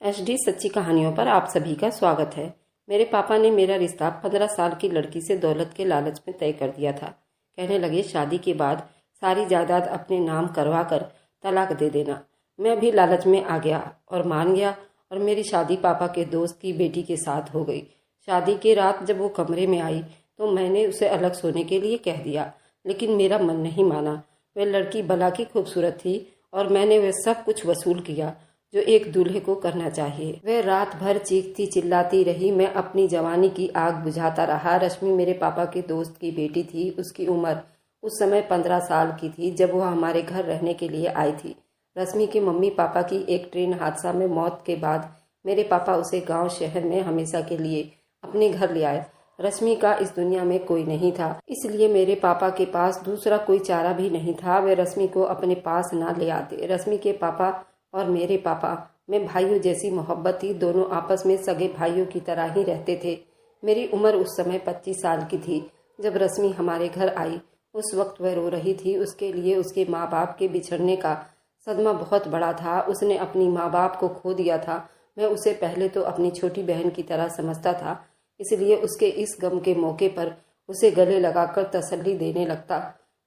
HD सच्ची कहानियों पर आप सभी का स्वागत है। मेरे पापा ने मेरा रिश्ता 15 साल की लड़की से दौलत के लालच में तय कर दिया था। कहने लगे शादी के बाद सारी जायदाद अपने नाम करवा कर तलाक दे देना। मैं भी लालच में आ गया और मान गया और मेरी शादी पापा के दोस्त की बेटी के साथ हो गई। शादी की रात जब वो कमरे में आई तो मैंने उसे अलग सोने के लिए कह दिया, लेकिन मेरा मन नहीं माना। वह लड़की भला की खूबसूरत थी और मैंने वह सब कुछ वसूल किया जो एक दूल्हे को करना चाहिए। वह रात भर चीखती चिल्लाती रही। मैं अपनी जवानी की आग बुझाता रहा। रश्मि मेरे पापा के दोस्त की बेटी थी। उसकी उम्र उस समय 15 साल की थी जब वह हमारे घर रहने के लिए आई थी। रश्मि के मम्मी पापा की एक ट्रेन हादसा में मौत के बाद मेरे पापा उसे गांव शहर में हमेशा के लिए अपने घर ले आए। रश्मि का इस दुनिया में कोई नहीं था, इसलिए मेरे पापा के पास दूसरा कोई चारा भी नहीं था। वे रश्मि को अपने पास ना ले आते। रश्मि के पापा और मेरे पापा में भाइयों जैसी मोहब्बत थी। दोनों आपस में सगे भाइयों की तरह ही रहते थे। मेरी उम्र उस समय 25 साल की थी जब रश्मि हमारे घर आई। उस वक्त वह रो रही थी। उसके लिए उसके माँ बाप के बिछड़ने का सदमा बहुत बड़ा था। उसने अपनी माँ बाप को खो दिया था। मैं उसे पहले तो अपनी छोटी बहन की तरह समझता था, इसलिए उसके इस गम के मौके पर उसे गले लगाकर तसल्ली देने लगता,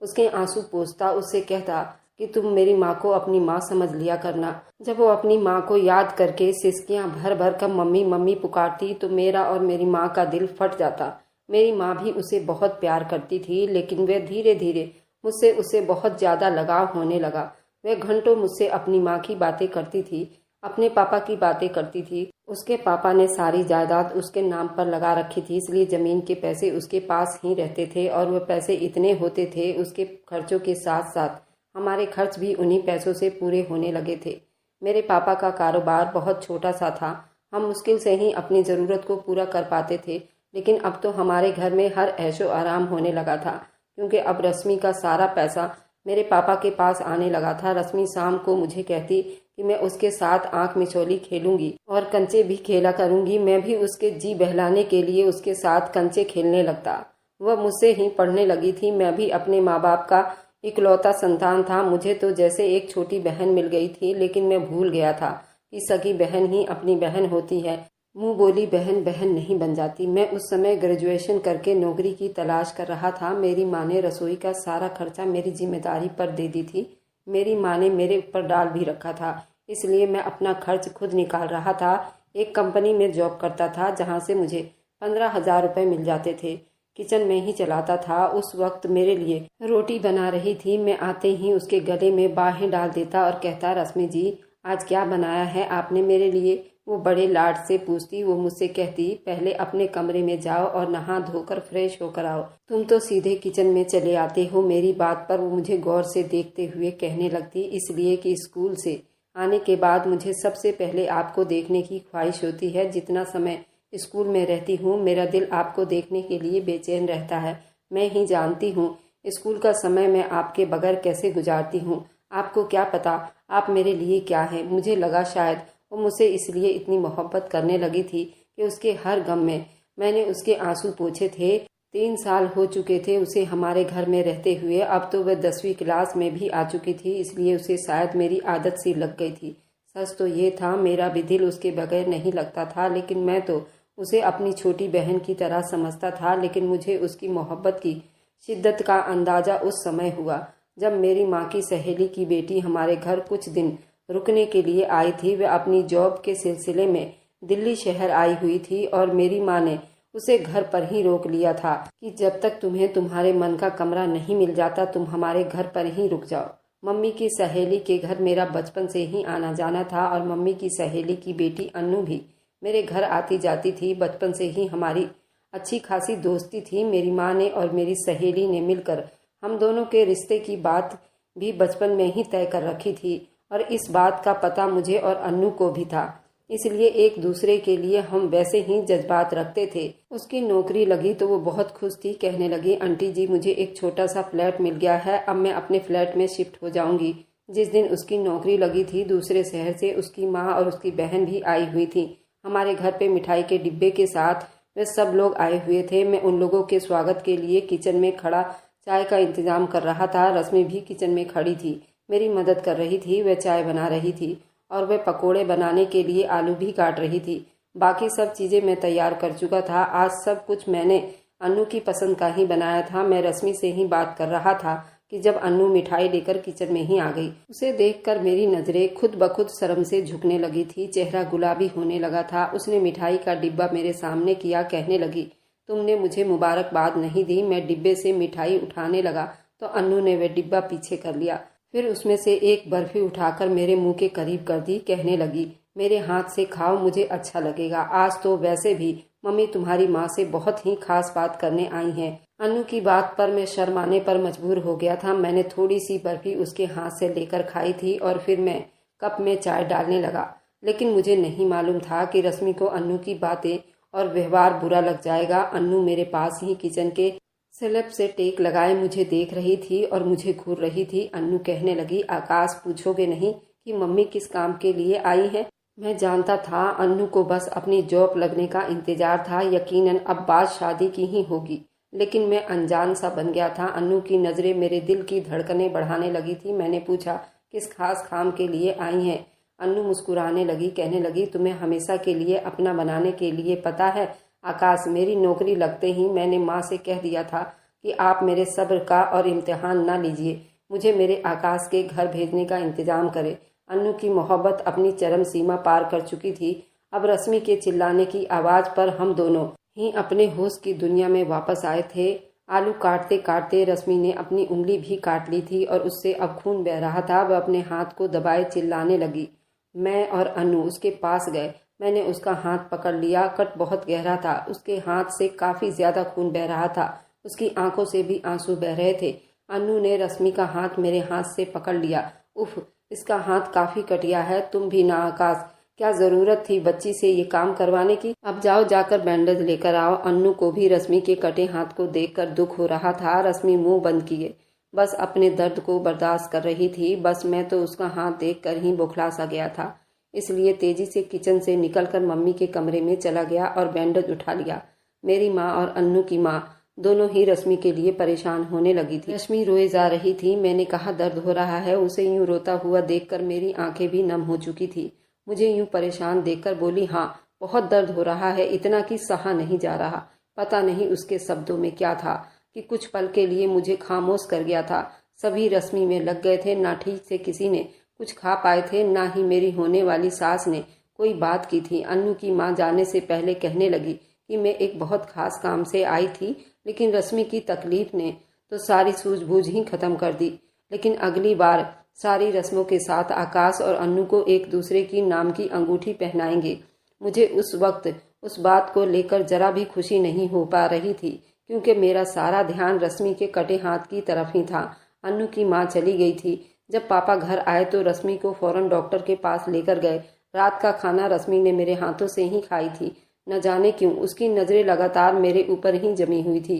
उसके आंसू पोंछता, उससे कहता कि तुम मेरी माँ को अपनी माँ समझ लिया करना। जब वो अपनी माँ को याद करके सिसकियां भर भर कर मम्मी मम्मी पुकारती तो मेरा और मेरी माँ का दिल फट जाता। मेरी माँ भी उसे बहुत प्यार करती थी, लेकिन वह धीरे धीरे मुझसे उसे बहुत ज्यादा लगाव होने लगा। वह घंटों मुझसे अपनी माँ की बातें करती थी, अपने पापा की बातें करती थी। उसके पापा ने सारी जायदाद उसके नाम पर लगा रखी थी, इसलिए जमीन के पैसे उसके पास ही रहते थे और वह पैसे इतने होते थे उसके खर्चों के साथ साथ हमारे खर्च भी उन्हीं पैसों से पूरे होने लगे थे। मेरे पापा का कारोबार बहुत छोटा सा था। हम मुश्किल से ही अपनी ज़रूरत को पूरा कर पाते थे, लेकिन अब तो हमारे घर में हर ऐशो आराम होने लगा था, क्योंकि अब रश्मि का सारा पैसा मेरे पापा के पास आने लगा था। रश्मि शाम को मुझे कहती कि मैं उसके साथ आंख मिचौली खेलूंगी और कंचे भी खेला करूंगी। मैं भी उसके जी बहलाने के लिए उसके साथ कंचे खेलने लगता। वह मुझसे ही पढ़ने लगी थी। मैं भी अपने माँ बाप का इकलौता संतान था। मुझे तो जैसे एक छोटी बहन मिल गई थी, लेकिन मैं भूल गया था कि सगी बहन ही अपनी बहन होती है। मुंह बोली बहन बहन नहीं बन जाती। मैं उस समय ग्रेजुएशन करके नौकरी की तलाश कर रहा था। मेरी माँ ने रसोई का सारा खर्चा मेरी जिम्मेदारी पर दे दी थी। मेरी माँ ने मेरे ऊपर डाल भी रखा था, इसलिए मैं अपना खर्च खुद निकाल रहा था। एक कंपनी में जॉब करता था जहाँ से मुझे 15,000 रुपये मिल जाते थे। किचन में ही चलाता था। उस वक्त मेरे लिए रोटी बना रही थी। मैं आते ही उसके गले में बाहें डाल देता और कहता, रश्मि जी आज क्या बनाया है आपने मेरे लिए? वो बड़े लाड से पूछती। वो मुझसे कहती, पहले अपने कमरे में जाओ और नहा धोकर फ्रेश होकर आओ। तुम तो सीधे किचन में चले आते हो। मेरी बात पर वो मुझे गौर से देखते हुए कहने लगती, इसलिए कि स्कूल से आने के बाद मुझे सबसे पहले आपको देखने की ख्वाहिश होती है। जितना समय स्कूल में रहती हूँ मेरा दिल आपको देखने के लिए बेचैन रहता है। मैं ही जानती हूँ स्कूल का समय मैं आपके बगैर कैसे गुजारती हूँ। आपको क्या पता आप मेरे लिए क्या हैं। मुझे लगा शायद वो मुझसे इसलिए इतनी मोहब्बत करने लगी थी कि उसके हर गम में मैंने उसके आंसू पोंछे थे। 3 साल हो चुके थे उसे हमारे घर में रहते हुए। अब तो वह 10वीं क्लास में भी आ चुकी थी, इसलिए उसे शायद मेरी आदत सी लग गई थी। सच तो ये था मेरा भी दिल उसके बगैर नहीं लगता था, लेकिन मैं तो उसे अपनी छोटी बहन की तरह समझता था। लेकिन मुझे उसकी मोहब्बत की शिद्दत का अंदाजा उस समय हुआ जब मेरी माँ की सहेली की बेटी हमारे घर कुछ दिन रुकने के लिए आई थी। वह अपनी जॉब के सिलसिले में दिल्ली शहर आई हुई थी और मेरी माँ ने उसे घर पर ही रोक लिया था कि जब तक तुम्हें तुम्हारे मन का कमरा नहीं मिल जाता तुम हमारे घर पर ही रुक जाओ। मम्मी की सहेली के घर मेरा बचपन से ही आना जाना था और मम्मी की सहेली की बेटी अन्नू भी मेरे घर आती जाती थी। बचपन से ही हमारी अच्छी खासी दोस्ती थी। मेरी माँ ने और मेरी सहेली ने मिलकर हम दोनों के रिश्ते की बात भी बचपन में ही तय कर रखी थी और इस बात का पता मुझे और अन्नू को भी था, इसलिए एक दूसरे के लिए हम वैसे ही जज्बात रखते थे। उसकी नौकरी लगी तो वो बहुत खुश थी। कहने लगी, आंटी जी मुझे एक छोटा सा फ्लैट मिल गया है, अब मैं अपने फ्लैट में शिफ्ट हो जाऊंगी। जिस दिन उसकी नौकरी लगी थी दूसरे शहर से उसकी माँ और उसकी बहन भी आई हुई थी। हमारे घर पे मिठाई के डिब्बे के साथ वे सब लोग आए हुए थे। मैं उन लोगों के स्वागत के लिए किचन में खड़ा चाय का इंतजाम कर रहा था। रश्मि भी किचन में खड़ी थी, मेरी मदद कर रही थी। वह चाय बना रही थी और वह पकोड़े बनाने के लिए आलू भी काट रही थी। बाकी सब चीज़ें मैं तैयार कर चुका था। आज सब कुछ मैंने अन्नू की पसंद का ही बनाया था। मैं रश्मि से ही बात कर रहा था कि जब अन्नू मिठाई लेकर किचन में ही आ गई। उसे देखकर मेरी नज़रें खुद ब खुद शर्म से झुकने लगी थी। चेहरा गुलाबी होने लगा था। उसने मिठाई का डिब्बा मेरे सामने किया, कहने लगी, तुमने मुझे मुबारकबाद नहीं दी। मैं डिब्बे से मिठाई उठाने लगा तो अन्नू ने वह डिब्बा पीछे कर लिया। फिर उसमें से एक बर्फी उठाकर मेरे मुंह के करीब कर दी, कहने लगी, मेरे हाथ से खाओ, मुझे अच्छा लगेगा। आज तो वैसे भी मम्मी तुम्हारी माँ से बहुत ही खास बात करने आई हैं। अन्नू की बात पर मैं शर्माने पर मजबूर हो गया था। मैंने थोड़ी सी बर्फी उसके हाथ से लेकर खाई थी और फिर मैं कप में चाय डालने लगा। लेकिन मुझे नहीं मालूम था कि रश्मि को अन्नू की बातें और व्यवहार बुरा लग जाएगा। अन्नू मेरे पास ही किचन के स्लैब से टेक लगाए मुझे देख रही थी और मुझे घूर रही थी। अन्नू कहने लगी, आकाश, पूछोगे नहीं कि मम्मी किस काम के लिए आई है? मैं जानता था अन्नू को बस अपनी जॉब लगने का इंतजार था। यकीनन अब बात शादी की ही होगी, लेकिन मैं अनजान सा बन गया था। अन्नू की नज़रें मेरे दिल की धड़कनें बढ़ाने लगी थी। मैंने पूछा, किस खास काम के लिए आई हैं? अन्नू मुस्कुराने लगी, कहने लगी, तुम्हें हमेशा के लिए अपना बनाने के लिए। पता है आकाश, मेरी नौकरी लगते ही मैंने माँ से कह दिया था कि आप मेरे सब्र का और इम्तिहान ना लीजिए, मुझे मेरे आकाश के घर भेजने का इंतजाम करें। अन्नू की मोहब्बत अपनी चरम सीमा पार कर चुकी थी। अब रश्मि के चिल्लाने की आवाज़ पर हम दोनों ही अपने होश की दुनिया में वापस आए थे। आलू काटते काटते रश्मि ने अपनी उंगली भी काट ली थी और उससे अब खून बह रहा था। वह अपने हाथ को दबाए चिल्लाने लगी। मैं और अन्नू उसके पास गए। मैंने उसका हाथ पकड़ लिया। कट बहुत गहरा था। उसके हाथ से काफ़ी ज़्यादा खून बह रहा था। उसकी आंखों से भी आंसू बह रहे थे। अन्नू ने रश्मि का हाथ मेरे हाथ से पकड़ लिया। उफ, इसका हाथ काफ़ी कटिया है। तुम भी ना आकाश, क्या ज़रूरत थी बच्ची से ये काम करवाने की? अब जाओ, जाकर बैंडेज लेकर आओ। अन्नू को भी रश्मि के कटे हाथ को देखकर दुख हो रहा था। रश्मि मुंह बंद किए बस अपने दर्द को बर्दाश्त कर रही थी। बस मैं तो उसका हाथ देखकर ही बौखला सा गया था। इसलिए तेजी से किचन से निकलकर मम्मी के कमरे में चला गया और बैंडेज उठा लिया। मेरी माँ और अन्नू की माँ दोनों ही रश्मि के लिए परेशान होने लगी थी। रश्मि रोए जा रही थी। मैंने कहा, दर्द हो रहा है? उसे यूं रोता हुआ देखकर मेरी आंखें भी नम हो चुकी थी। मुझे यूं परेशान देखकर बोली, हाँ बहुत दर्द हो रहा है, इतना कि सहा नहीं जा रहा। पता नहीं उसके शब्दों में क्या था कि कुछ पल के लिए मुझे खामोश कर गया था। सभी रश्मि में लग गए थे। ना ठीक से किसी ने कुछ खा पाए थे, ना ही मेरी होने वाली सास ने कोई बात की थी। अन्नू की माँ जाने से पहले कहने लगी कि मैं एक बहुत खास काम से आई थी, लेकिन रश्मि की तकलीफ ने तो सारी सूझबूझ ही खत्म कर दी। लेकिन अगली बार सारी रस्मों के साथ आकाश और अन्नू को एक दूसरे की नाम की अंगूठी पहनाएंगे। मुझे उस वक्त उस बात को लेकर जरा भी खुशी नहीं हो पा रही थी, क्योंकि मेरा सारा ध्यान रश्मि के कटे हाथ की तरफ ही था। अन्नू की माँ चली गई थी। जब पापा घर आए तो रश्मि को फौरन डॉक्टर के पास लेकर गए। रात का खाना रश्मि ने मेरे हाथों से ही खाई थी। न जाने क्यों उसकी नज़रें लगातार मेरे ऊपर ही जमी हुई थी।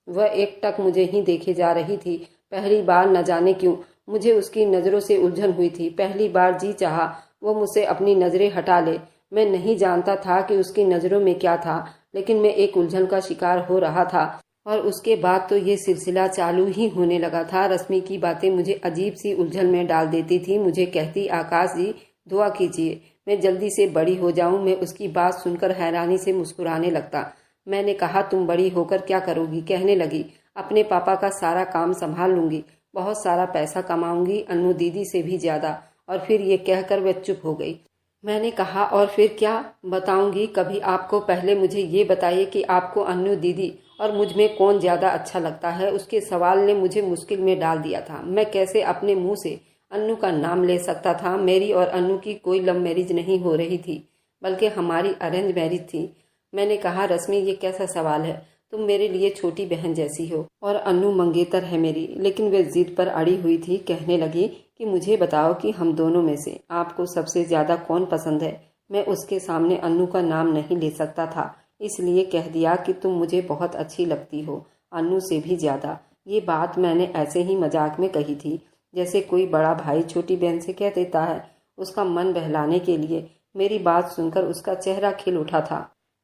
वह एकटक मुझे ही देखे जा रही थी। पहली बार न जाने क्यों मुझे उसकी नज़रों से उलझन हुई थी। पहली बार जी चाहा वो मुझसे अपनी नज़रें हटा ले। मैं नहीं जानता था कि उसकी नज़रों में क्या था, लेकिन मैं एक उलझन का शिकार हो रहा था। और उसके बाद तो ये सिलसिला चालू ही होने लगा था। रश्मि की बातें मुझे अजीब सी उलझन में डाल देती थी। मुझे कहती, आकाश जी दुआ कीजिए मैं जल्दी से बड़ी हो जाऊं। मैं उसकी बात सुनकर हैरानी से मुस्कुराने लगता। मैंने कहा, तुम बड़ी होकर क्या करोगी? कहने लगी, अपने पापा का सारा काम संभाल लूंगी, बहुत सारा पैसा कमाऊंगी, अन्नू दीदी से भी ज्यादा। और फिर ये कहकर वह चुप हो गई। मैंने कहा, और फिर क्या? बताऊंगी कभी आपको। पहले मुझे ये बताइए कि आपको अन्नू दीदी और मुझ में कौन ज़्यादा अच्छा लगता है? उसके सवाल ने मुझे मुश्किल में डाल दिया था। मैं कैसे अपने मुंह से अन्नू का नाम ले सकता था? मेरी और अन्नू की कोई लव मैरिज नहीं हो रही थी, बल्कि हमारी अरेंज मैरिज थी। मैंने कहा, रश्मि ये कैसा सवाल है? तुम मेरे लिए छोटी बहन जैसी हो और अन्नू मंगेतर है मेरी। लेकिन वे जिद पर अड़ी हुई थी। कहने लगी कि मुझे बताओ कि हम दोनों में से आपको सबसे ज़्यादा कौन पसंद है? मैं उसके सामने अन्नू का नाम नहीं ले सकता था, इसलिए कह दिया कि तुम मुझे बहुत अच्छी लगती हो, अन्नू से भी ज़्यादा। ये बात मैंने ऐसे ही मजाक में कही थी, जैसे कोई बड़ा भाई छोटी बहन से कह देता है, उसका मन बहलाने के लिए। मेरी बात सुनकर उसका चेहरा खिल उठा था।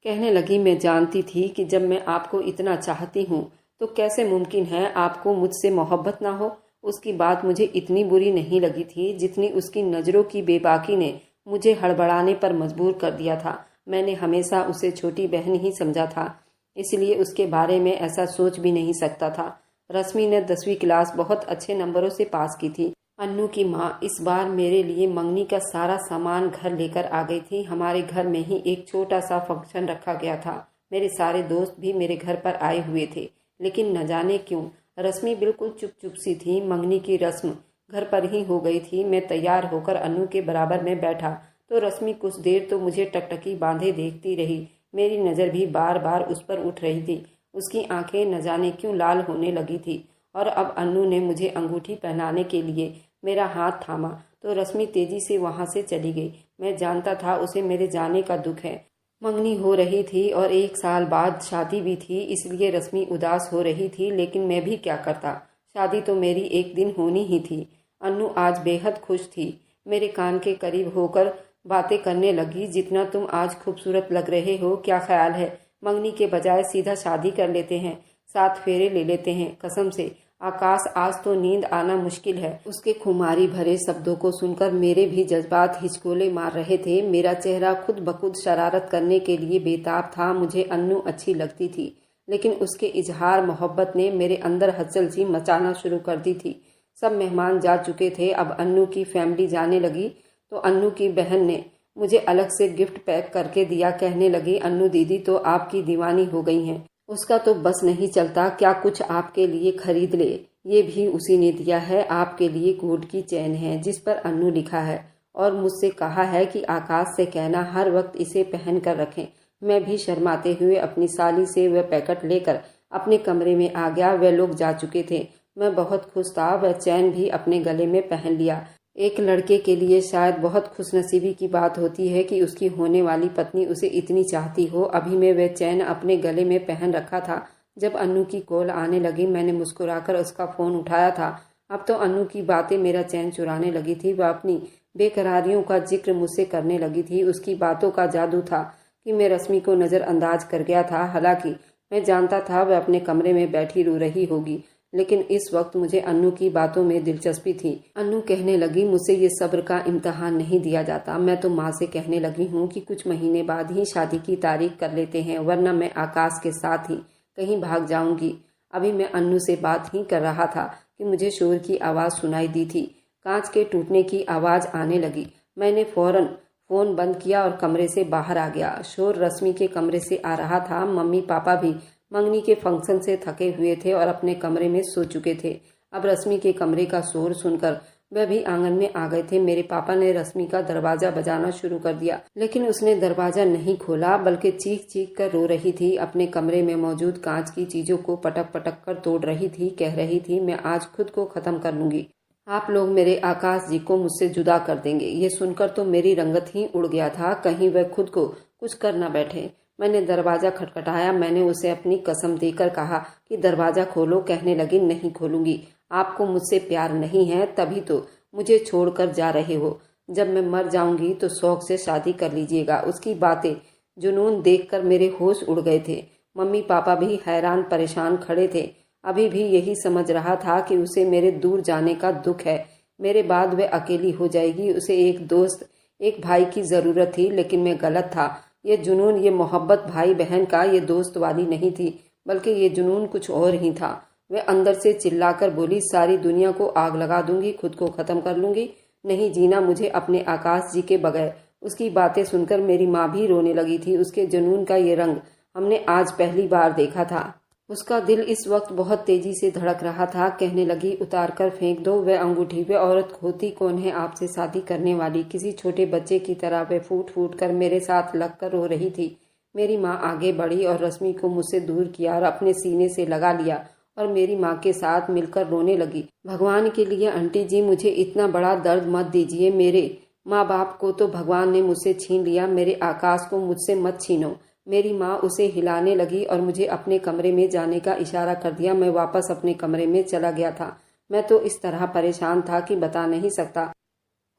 कहने लगी, मैं जानती थी कि जब मैं आपको इतना चाहती हूँ तो कैसे मुमकिन है आपको मुझसे मोहब्बत ना हो। उसकी बात मुझे इतनी बुरी नहीं लगी थी जितनी उसकी नज़रों की बेबाकी ने मुझे हड़बड़ाने पर मजबूर कर दिया था। मैंने हमेशा उसे छोटी बहन ही समझा था, इसलिए उसके बारे में ऐसा सोच भी नहीं सकता था। रश्मि ने 10वीं क्लास बहुत अच्छे नंबरों से पास की थी। अन्नू की माँ इस बार मेरे लिए मंगनी का सारा सामान घर लेकर आ गई थी। हमारे घर में ही एक छोटा सा फंक्शन रखा गया था। मेरे सारे दोस्त भी मेरे घर पर आए हुए थे, लेकिन न जाने क्यों रश्मि बिल्कुल चुप चुप सी थी। मंगनी की रस्म घर पर ही हो गई थी। मैं तैयार होकर अन्नू के बराबर में बैठा तो रश्मि कुछ देर तो मुझे टकटकी बांधे देखती रही। मेरी नज़र भी बार बार उस पर उठ रही थी। उसकी आंखें न जाने क्यों लाल होने लगी थी। और अब अन्नू ने मुझे अंगूठी पहनाने के लिए मेरा हाथ थामा तो रश्मि तेजी से वहां से चली गई। मैं जानता था उसे मेरे जाने का दुख है। मंगनी हो रही थी और 1 साल बाद शादी भी थी, इसलिए रश्मि उदास हो रही थी, लेकिन मैं भी क्या करता। शादी तो मेरी एक दिन होनी ही थी। अन्नू आज बेहद खुश थी। मेरे कान के करीब होकर बातें करने लगी। जितना तुम आज खूबसूरत लग रहे हो, क्या ख्याल है मंगनी के बजाय सीधा शादी कर लेते हैं, 7 फेरे ले लेते हैं। कसम से आकाश, आज तो नींद आना मुश्किल है। उसके खुमारी भरे शब्दों को सुनकर मेरे भी जज्बात हिचकोले मार रहे थे। मेरा चेहरा खुद ब खुद शरारत करने के लिए बेताब था। मुझे अन्नू अच्छी लगती थी, लेकिन उसके इजहार मोहब्बत ने मेरे अंदर हलचल सी मचाना शुरू कर दी थी। सब मेहमान जा चुके थे। अब अन्नू की फैमिली जाने लगी तो अन्नू की बहन ने मुझे अलग से गिफ्ट पैक करके दिया। कहने लगी, अन्नू दीदी तो आपकी दीवानी हो गई हैं। उसका तो बस नहीं चलता, क्या कुछ आपके लिए खरीद ले। ये भी उसी ने दिया है। आपके लिए गोल्ड की चेन है जिस पर अन्नू लिखा है, और मुझसे कहा है कि आकाश से कहना हर वक्त इसे पहन कर रखें। मैं भी शर्माते हुए अपनी साली से वह पैकेट लेकर अपने कमरे में आ गया। वे लोग जा चुके थे। मैं बहुत खुश था। वह चैन भी अपने गले में पहन लिया। एक लड़के के लिए शायद बहुत खुशनसीबी की बात होती है कि उसकी होने वाली पत्नी उसे इतनी चाहती हो। अभी मैं वह चैन अपने गले में पहन रखा था जब अन्नू की कॉल आने लगी। मैंने मुस्कुराकर उसका फ़ोन उठाया था। अब तो अन्नू की बातें मेरा चैन चुराने लगी थी। वह अपनी बेकरारियों का जिक्र मुझसे करने लगी थी। उसकी बातों का जादू था कि मैं रश्मि को नज़रअंदाज कर गया था। हालांकि मैं जानता था वह अपने कमरे में बैठी रो रही होगी, लेकिन इस वक्त मुझे अन्नू की बातों में दिलचस्पी थी। अन्नू कहने लगी, मुझसे ये सब्र का इम्तिहान नहीं दिया जाता। मैं तो माँ से कहने लगी हूँ कि कुछ महीने बाद ही शादी की तारीख कर लेते हैं, वरना मैं आकाश के साथ ही कहीं भाग जाऊंगी। अभी मैं अन्नू से बात ही कर रहा था कि मुझे शोर की आवाज़ सुनाई दी थी। कांच के टूटने की आवाज़ आने लगी। मैंने फौरन फ़ोन बंद किया और कमरे से बाहर आ गया। शोर रश्मि के कमरे से आ रहा था। मम्मी पापा भी मंगनी के फंक्शन से थके हुए थे और अपने कमरे में सो चुके थे। अब रश्मि के कमरे का शोर सुनकर वह भी आंगन में आ गए थे। मेरे पापा ने रश्मि का दरवाजा बजाना शुरू कर दिया, लेकिन उसने दरवाजा नहीं खोला, बल्कि चीख चीख कर रो रही थी। अपने कमरे में मौजूद कांच की चीजों को पटक पटक कर तोड़ रही थी। कह रही थी, मैं आज खुद को खत्म कर लूंगी। आप लोग मेरे आकाश जी को मुझसे जुदा कर देंगे। ये सुनकर तो मेरी रंगत ही उड़ गया था। कहीं वह खुद को कुछ कर न बैठे। मैंने दरवाजा खटखटाया। मैंने उसे अपनी कसम देकर कहा कि दरवाजा खोलो। कहने लगी, नहीं खोलूंगी। आपको मुझसे प्यार नहीं है, तभी तो मुझे छोड़कर जा रहे हो। जब मैं मर जाऊंगी तो शौक से शादी कर लीजिएगा। उसकी बातें जुनून देखकर मेरे होश उड़ गए थे। मम्मी पापा भी हैरान परेशान खड़े थे। अभी भी यही समझ रहा था कि उसे मेरे दूर जाने का दुख है। मेरे बाद वह अकेली हो जाएगी। उसे एक दोस्त, एक भाई की जरूरत थी, लेकिन मैं गलत था। ये जुनून, ये मोहब्बत भाई बहन का, ये दोस्त वाली नहीं थी, बल्कि ये जुनून कुछ और ही था। वह अंदर से चिल्लाकर बोली, सारी दुनिया को आग लगा दूंगी, खुद को खत्म कर लूंगी। नहीं जीना मुझे अपने आकाश जी के बगैर। उसकी बातें सुनकर मेरी माँ भी रोने लगी थी। उसके जुनून का ये रंग हमने आज पहली बार देखा था। उसका दिल इस वक्त बहुत तेजी से धड़क रहा था। कहने लगी, उतार कर फेंक दो वह अंगूठी। वह औरत होती कौन है आपसे शादी करने वाली? किसी छोटे बच्चे की तरह वह फूट फूट कर मेरे साथ लगकर रो रही थी। मेरी माँ आगे बढ़ी और रश्मि को मुझसे दूर किया और अपने सीने से लगा लिया और मेरी माँ के साथ मिलकर रोने लगी। भगवान के लिए आंटी जी, मुझे इतना बड़ा दर्द मत दीजिए। मेरे माँ बाप को तो भगवान ने मुझसे छीन लिया, मेरे आकाश को मुझसे मत छीनो। मेरी माँ उसे हिलाने लगी और मुझे अपने कमरे में जाने का इशारा कर दिया। मैं वापस अपने कमरे में चला गया था। मैं तो इस तरह परेशान था कि बता नहीं सकता।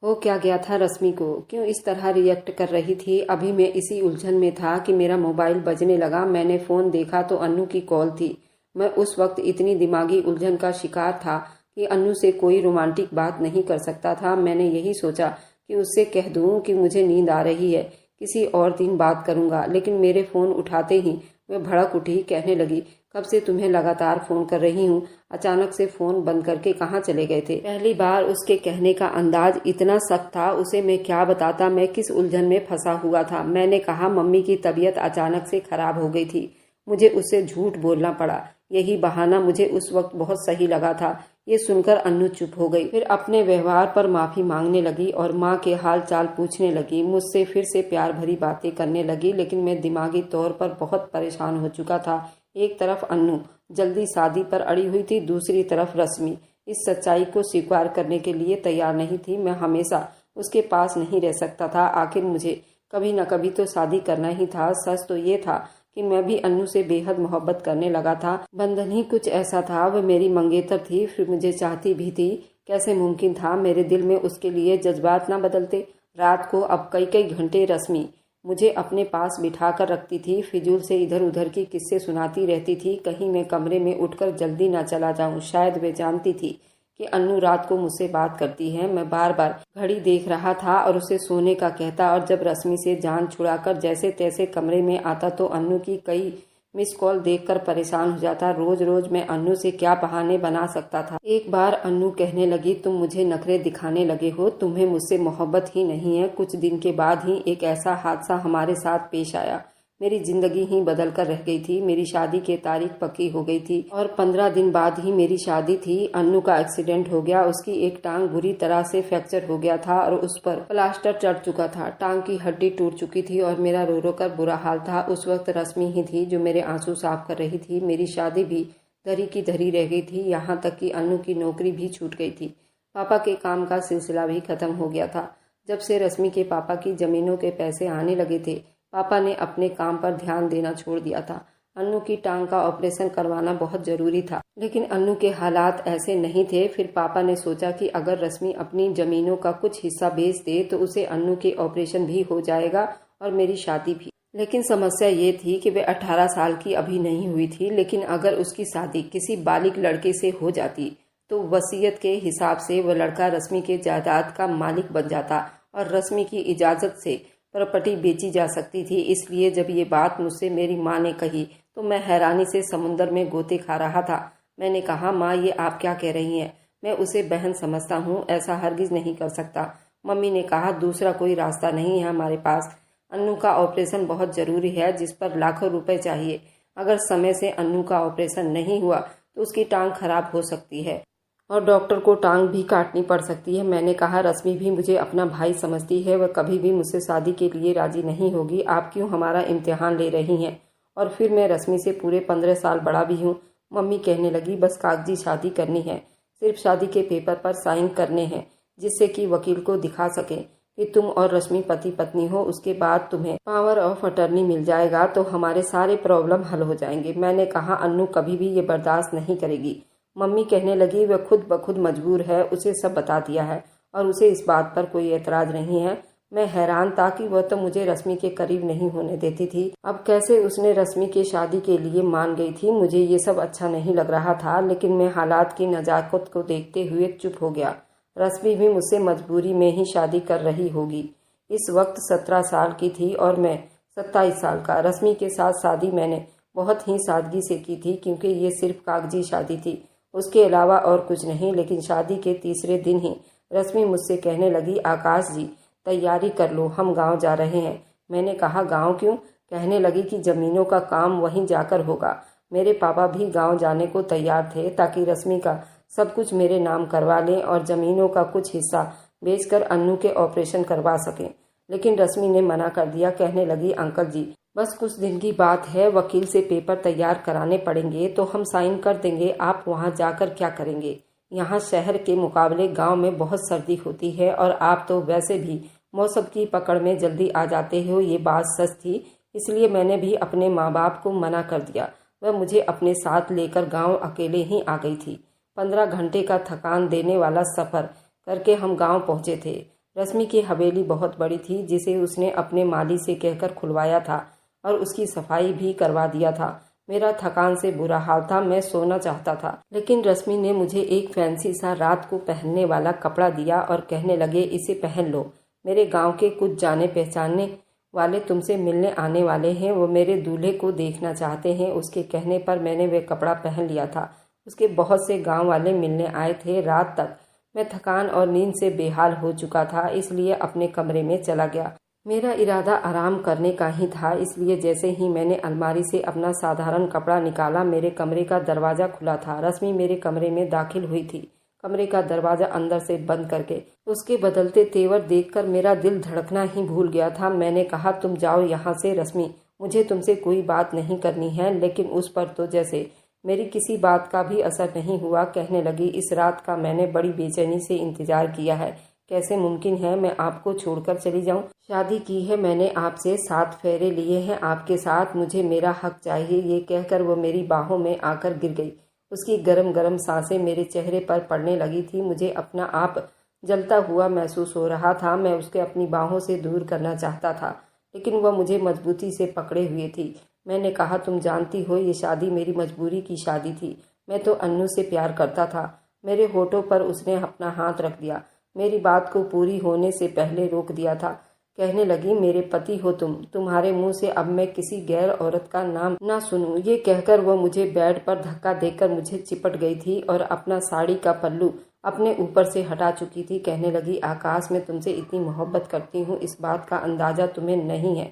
हो क्या गया था रश्मि को, क्यों इस तरह रिएक्ट कर रही थी। अभी मैं इसी उलझन में था कि मेरा मोबाइल बजने लगा। मैंने फ़ोन देखा तो अन्नू की कॉल थी। मैं उस वक्त इतनी दिमागी उलझन का शिकार था कि अन्नू से कोई रोमांटिक बात नहीं कर सकता था। मैंने यही सोचा कि उससे कह दूं कि मुझे नींद आ रही है, किसी और दिन बात करूंगा। लेकिन मेरे फ़ोन उठाते ही वह भड़क उठी, कहने लगी, कब से तुम्हें लगातार फ़ोन कर रही हूँ, अचानक से फ़ोन बंद करके कहाँ चले गए थे। पहली बार उसके कहने का अंदाज इतना सख्त था, उसे मैं क्या बताता, मैं किस उलझन में फंसा हुआ था। मैंने कहा मम्मी की तबीयत अचानक से खराब हो गई थी, मुझे उससे झूठ बोलना पड़ा। यही बहाना मुझे उस वक्त बहुत सही लगा था। ये सुनकर अन्नू चुप हो गई, फिर अपने व्यवहार पर माफ़ी मांगने लगी और माँ के हाल चाल पूछने लगी। मुझसे फिर से प्यार भरी बातें करने लगी, लेकिन मैं दिमागी तौर पर बहुत परेशान हो चुका था। एक तरफ अन्नू जल्दी शादी पर अड़ी हुई थी, दूसरी तरफ रश्मि इस सच्चाई को स्वीकार करने के लिए तैयार नहीं थी। मैं हमेशा उसके पास नहीं रह सकता था, आखिर मुझे कभी न कभी तो शादी करना ही था। सच तो ये था कि मैं भी अन्नू से बेहद मोहब्बत करने लगा था। बंधन ही कुछ ऐसा था, वह मेरी मंगेतर थी, फिर मुझे चाहती भी थी। कैसे मुमकिन था मेरे दिल में उसके लिए जज्बात ना बदलते। रात को अब कई कई घंटे रश्मि मुझे अपने पास बिठा कर रखती थी, फिजूल से इधर उधर की किस्से सुनाती रहती थी। कहीं मैं कमरे में उठकर जल्दी ना चला जाऊं। शायद वे जानती थी कि अन्नू रात को मुझसे बात करती है। मैं बार बार घड़ी देख रहा था और उसे सोने का कहता, और जब रश्मि से जान छुड़ाकर जैसे तैसे कमरे में आता तो अन्नू की कई मिस कॉल देखकर परेशान हो जाता। रोज रोज मैं अन्नू से क्या बहाने बना सकता था। एक बार अन्नू कहने लगी, तुम मुझे नखरे दिखाने लगे हो, तुम्हें मुझसे मोहब्बत ही नहीं है। कुछ दिन के बाद ही एक ऐसा हादसा हमारे साथ पेश आया, मेरी जिंदगी ही बदल कर रह गई थी। मेरी शादी की तारीख पक्की हो गई थी और 15 दिन बाद ही मेरी शादी थी। अन्नू का एक्सीडेंट हो गया, उसकी एक टांग बुरी तरह से फ्रैक्चर हो गया था और उस पर प्लास्टर चढ़ चुका था। टांग की हड्डी टूट चुकी थी और मेरा रो रो कर बुरा हाल था। उस वक्त रश्मि ही थी जो मेरे आंसू साफ कर रही थी। मेरी शादी भी धरी की धरी रह गई थी, यहाँ तक कि अन्नू की नौकरी भी छूट गई थी। पापा के काम का सिलसिला भी खत्म हो गया था। जब से रश्मि के पापा की जमीनों के पैसे आने लगे थे, पापा ने अपने काम पर ध्यान देना छोड़ दिया था। अन्नू की टांग का ऑपरेशन करवाना बहुत जरूरी था, लेकिन अन्नू के हालात ऐसे नहीं थे। फिर पापा ने सोचा कि अगर रश्मि अपनी जमीनों का कुछ हिस्सा बेच दे तो उसे अन्नू के ऑपरेशन भी हो जाएगा और मेरी शादी भी। लेकिन समस्या ये थी कि वे 18 साल की अभी नहीं हुई थी। लेकिन अगर उसकी शादी किसी बालिग लड़के से हो जाती तो वसीयत के हिसाब से वह लड़का रश्मि के जायदाद का मालिक बन जाता और रश्मि की इजाजत से प्रॉपर्टी बेची जा सकती थी। इसलिए जब ये बात मुझसे मेरी माँ ने कही तो मैं हैरानी से समुंदर में गोते खा रहा था। मैंने कहा, माँ ये आप क्या कह रही हैं? मैं उसे बहन समझता हूँ, ऐसा हरगिज नहीं कर सकता। मम्मी ने कहा, दूसरा कोई रास्ता नहीं है हमारे पास। अन्नू का ऑपरेशन बहुत जरूरी है, जिस पर लाखों रुपए चाहिए। अगर समय से अन्नू का ऑपरेशन नहीं हुआ तो उसकी टांग खराब हो सकती है और डॉक्टर को टांग भी काटनी पड़ सकती है। मैंने कहा, रश्मि भी मुझे अपना भाई समझती है, वह कभी भी मुझसे शादी के लिए राजी नहीं होगी। आप क्यों हमारा इम्तिहान ले रही हैं? और फिर मैं रश्मि से पूरे 15 साल बड़ा भी हूँ। मम्मी कहने लगी, बस कागजी शादी करनी है, सिर्फ शादी के पेपर पर साइन करने हैं, जिससे कि वकील को दिखा सके कि तुम और रश्मि पति पत्नी हो। उसके बाद तुम्हें पावर ऑफ अटर्नी मिल जाएगा तो हमारे सारे प्रॉब्लम हल हो जाएंगे। मैंने कहा, अन्नू कभी भी ये बर्दाश्त नहीं करेगी। मम्मी कहने लगी, वह खुद ब खुद मजबूर है, उसे सब बता दिया है और उसे इस बात पर कोई एतराज नहीं है। मैं हैरान था कि वह तो मुझे रश्मि के करीब नहीं होने देती थी, अब कैसे उसने रश्मि की शादी के लिए मान गई थी। मुझे ये सब अच्छा नहीं लग रहा था, लेकिन मैं हालात की नजाकत को देखते हुए चुप हो गया। रश्मि भी मुझसे मजबूरी में ही शादी कर रही होगी। इस वक्त 17 साल की थी और मैं 27 साल का। रश्मि के साथ शादी मैंने बहुत ही सादगी से की थी, क्योंकि ये सिर्फ कागजी शादी थी, उसके अलावा और कुछ नहीं। लेकिन शादी के तीसरे दिन ही रश्मि मुझसे कहने लगी, आकाश जी तैयारी कर लो, हम गांव जा रहे हैं। मैंने कहा, गांव क्यों? कहने लगी कि जमीनों का काम वहीं जाकर होगा। मेरे पापा भी गांव जाने को तैयार थे ताकि रश्मि का सब कुछ मेरे नाम करवा लें और जमीनों का कुछ हिस्सा बेचकर अन्नू के ऑपरेशन करवा सकें। लेकिन रश्मि ने मना कर दिया। कहने लगी, अंकल जी बस कुछ दिन की बात है, वकील से पेपर तैयार कराने पड़ेंगे तो हम साइन कर देंगे। आप वहां जाकर क्या करेंगे? यहाँ शहर के मुकाबले गांव में बहुत सर्दी होती है और आप तो वैसे भी मौसम की पकड़ में जल्दी आ जाते हो। ये बात सच थी, इसलिए मैंने भी अपने माँ बाप को मना कर दिया। वह मुझे अपने साथ लेकर गाँव अकेले ही आ गई थी। 15 घंटे का थकान देने वाला सफर करके हम गाँव पहुँचे थे। रश्मि की हवेली बहुत बड़ी थी, जिसे उसने अपने माली से कहकर खुलवाया था और उसकी सफाई भी करवा दिया था। मेरा थकान से बुरा हाल था, मैं सोना चाहता था, लेकिन रश्मि ने मुझे एक फैंसी सा रात को पहनने वाला कपड़ा दिया और कहने लगे, इसे पहन लो। मेरे गांव के कुछ जाने पहचानने वाले तुमसे मिलने आने वाले हैं। वो मेरे दूल्हे को देखना चाहते हैं। उसके कहने पर मैंने वे कपड़ा पहन लिया था। उसके बहुत से गांव वाले मिलने आए थे। रात तक मैं थकान और नींद से बेहाल हो चुका था, इसलिए अपने कमरे में चला गया। मेरा इरादा आराम करने का ही था, इसलिए जैसे ही मैंने अलमारी से अपना साधारण कपड़ा निकाला, मेरे कमरे का दरवाज़ा खुला था। रश्मि मेरे कमरे में दाखिल हुई थी, कमरे का दरवाज़ा अंदर से बंद करके। उसके बदलते तेवर देखकर मेरा दिल धड़कना ही भूल गया था। मैंने कहा, तुम जाओ यहाँ से रश्मि, मुझे तुमसे कोई बात नहीं करनी है। लेकिन उस पर तो जैसे मेरी किसी बात का भी असर नहीं हुआ। कहने लगी, इस रात का मैंने बड़ी बेचैनी से इंतजार किया है। कैसे मुमकिन है मैं आपको छोड़कर चली जाऊं? शादी की है मैंने आपसे, 7 फेरे लिए हैं आपके साथ, मुझे मेरा हक चाहिए। ये कहकर वो मेरी बाहों में आकर गिर गई। उसकी गरम गरम सांसें मेरे चेहरे पर पड़ने लगी थी। मुझे अपना आप जलता हुआ महसूस हो रहा था। मैं उसके अपनी बाहों से दूर करना चाहता था, लेकिन वह मुझे मजबूती से पकड़े हुए थी। मैंने कहा, तुम जानती हो ये शादी मेरी मजबूरी की शादी थी। मैं तो अन्नू से प्यार करता था। मेरे होठों पर उसने अपना हाथ रख दिया, मेरी बात को पूरी होने से पहले रोक दिया था। कहने लगी, मेरे पति हो तुम, तुम्हारे मुंह से अब मैं किसी गैर औरत का नाम ना सुनूं। ये कहकर वो मुझे बेड पर धक्का देकर मुझे चिपट गई थी और अपना साड़ी का पल्लू अपने ऊपर से हटा चुकी थी। कहने लगी, आकाश, मैं तुमसे इतनी मोहब्बत करती हूँ, इस बात का अंदाजा तुम्हें नहीं है।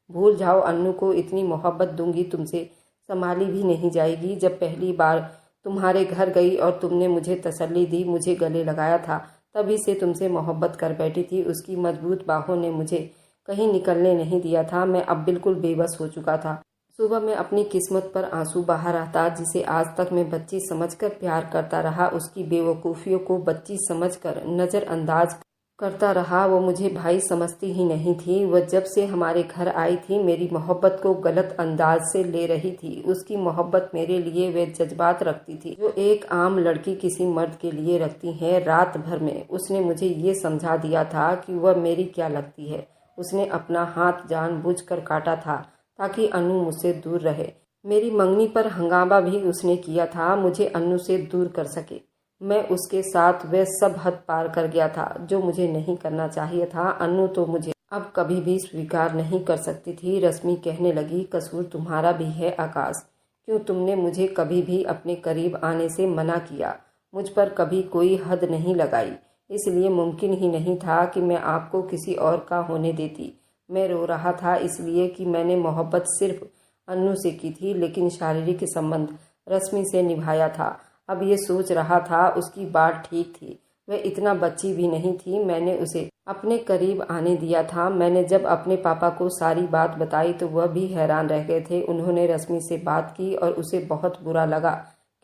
भूल जाओ, अन्नू को इतनी मोहब्बत दूंगी तुमसे संभाली भी नहीं जाएगी। जब पहली बार तुम्हारे घर गई और तुमने मुझे तसल्ली दी, मुझे गले लगाया था, तभी से तुमसे मोहब्बत कर बैठी थी। उसकी मजबूत बाहों ने मुझे कहीं निकलने नहीं दिया था। मैं अब बिल्कुल बेबस हो चुका था। सुबह मैं अपनी किस्मत पर आंसू बहा रहा था। जिसे आज तक मैं बच्ची समझकर प्यार करता रहा, उसकी बेवकूफ़ियों को बच्ची समझकर नज़रअंदाज करता रहा। वो मुझे भाई समझती ही नहीं थी। वह जब से हमारे घर आई थी, मेरी मोहब्बत को गलत अंदाज से ले रही थी। उसकी मोहब्बत मेरे लिए वे जज्बात रखती थी जो एक आम लड़की किसी मर्द के लिए रखती है। रात भर में उसने मुझे ये समझा दिया था कि वह मेरी क्या लगती है। उसने अपना हाथ जानबूझकर काटा था ताकि अन्नू मुझसे दूर रहे। मेरी मंगनी पर हंगामा भी उसने किया था, मुझे अन्नू से दूर कर सके। मैं उसके साथ वह सब हद पार कर गया था जो मुझे नहीं करना चाहिए था। अन्नू तो मुझे अब कभी भी स्वीकार नहीं कर सकती थी। रश्मि कहने लगी, कसूर तुम्हारा भी है आकाश। क्यों तुमने मुझे कभी भी अपने करीब आने से मना किया? मुझ पर कभी कोई हद नहीं लगाई, इसलिए मुमकिन ही नहीं था कि मैं आपको किसी और का होने देती। मैं रो रहा था इसलिए कि मैंने मोहब्बत सिर्फ अन्नू से की थी, लेकिन शारीरिक संबंध रश्मि से निभाया था। अब ये सोच रहा था, उसकी बात ठीक थी, वह इतना बच्ची भी नहीं थी। मैंने उसे अपने करीब आने दिया था। मैंने जब अपने पापा को सारी बात बताई तो वह भी हैरान रह गए थे। उन्होंने रश्मि से बात की और उसे बहुत बुरा लगा।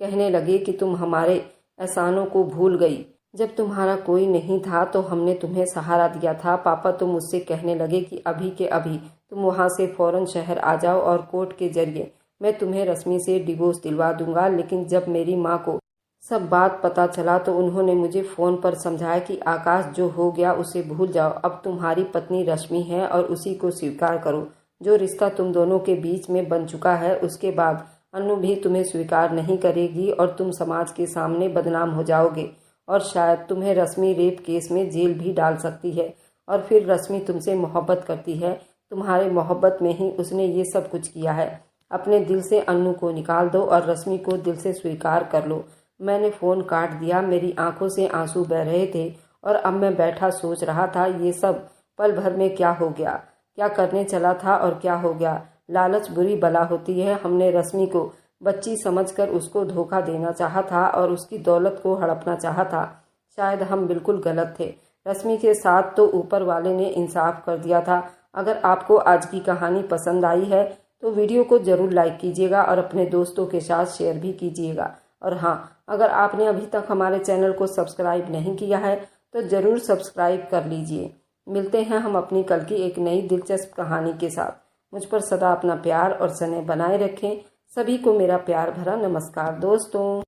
कहने लगे कि तुम हमारे एहसानों को भूल गई। जब तुम्हारा कोई नहीं था तो हमने तुम्हें सहारा दिया था। पापा तो मुझसे कहने लगे कि अभी के अभी तुम वहाँ से फौरन शहर आ जाओ और कोर्ट के जरिए मैं तुम्हें रश्मि से डिवोर्स दिलवा दूंगा। लेकिन जब मेरी माँ को सब बात पता चला तो उन्होंने मुझे फ़ोन पर समझाया कि आकाश, जो हो गया उसे भूल जाओ। अब तुम्हारी पत्नी रश्मि है और उसी को स्वीकार करो। जो रिश्ता तुम दोनों के बीच में बन चुका है, उसके बाद अन्नू भी तुम्हें स्वीकार नहीं करेगी और तुम समाज के सामने बदनाम हो जाओगे और शायद तुम्हें रश्मि रेप केस में जेल भी डाल सकती है। और फिर रश्मि तुमसे मोहब्बत करती है, तुम्हारे मोहब्बत में ही उसने ये सब कुछ किया है। अपने दिल से अन्नू को निकाल दो और रश्मि को दिल से स्वीकार कर लो। मैंने फ़ोन काट दिया। मेरी आंखों से आंसू बह रहे थे और अब मैं बैठा सोच रहा था, ये सब पल भर में क्या हो गया, क्या करने चला था और क्या हो गया। लालच बुरी बला होती है। हमने रश्मि को बच्ची समझकर उसको धोखा देना चाहा था और उसकी दौलत को हड़पना चाहा था। शायद हम बिल्कुल गलत थे। रश्मि के साथ तो ऊपर वाले ने इंसाफ कर दिया था। अगर आपको आज की कहानी पसंद आई है तो वीडियो को ज़रूर लाइक कीजिएगा और अपने दोस्तों के साथ शेयर भी कीजिएगा। और हाँ, अगर आपने अभी तक हमारे चैनल को सब्सक्राइब नहीं किया है तो ज़रूर सब्सक्राइब कर लीजिए। मिलते हैं हम अपनी कल की एक नई दिलचस्प कहानी के साथ। मुझ पर सदा अपना प्यार और स्नेह बनाए रखें। सभी को मेरा प्यार भरा नमस्कार दोस्तों।